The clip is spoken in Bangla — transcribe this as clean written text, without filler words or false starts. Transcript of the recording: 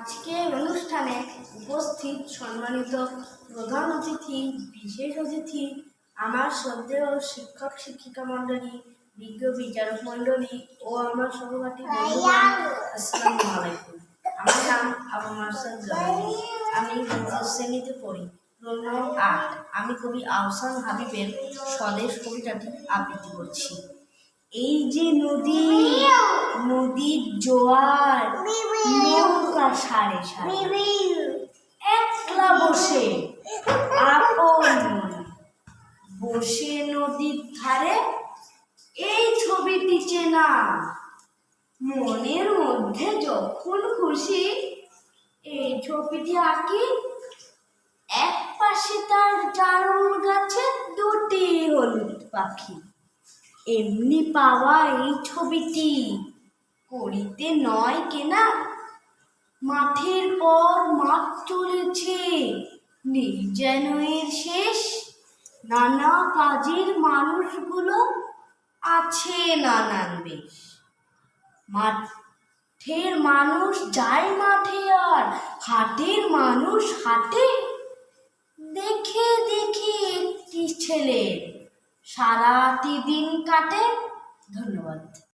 আজকের অনুষ্ঠানে উপস্থিত সম্মানিত প্রধান অতিথি, বিশেষ অতিথি, আমার শ্রদ্ধেয় শিক্ষক শিক্ষিকা মণ্ডলী, বিজ্ঞ বিচারক মণ্ডলী ও আমার সহপাঠী বন্ধুগণ, আসসালামু আলাইকুম। আমার নাম আবু মারসাদ জলালি। আমি দ্বিতীয় শ্রেণীতে পড়ি, রোল নম্বর ৮। আমি কবি আহসান হাবিবের স্বদেশ কবিতাটি আবৃত্তি করছি। এই যে নদী, নদীর জোয়ার নৌকা সারে সারে, একলা বসে আপন বসে নদীর ধারে, এই ছবিটি চেনা মনের মধ্যে যখন খুশি এই ছবিটি আঁকি। এক পাশে তার জারুল গাছে দুটি হলুদ পাখি। এমনি পাওয়া এই ছবিটি করিতে নয় কেনা, মাঠের পর মাঠ চলেছে, নেই যেন এর শেষ। নানা কাজের মানুষগুলো আছে নানান বেশ। মাঠের মানুষ যায় মাঠে আর হাটের মানুষ হাটে। দেখে দেখে একটি ছেলে সারাটি দিন কাটে। ধন্যবাদ।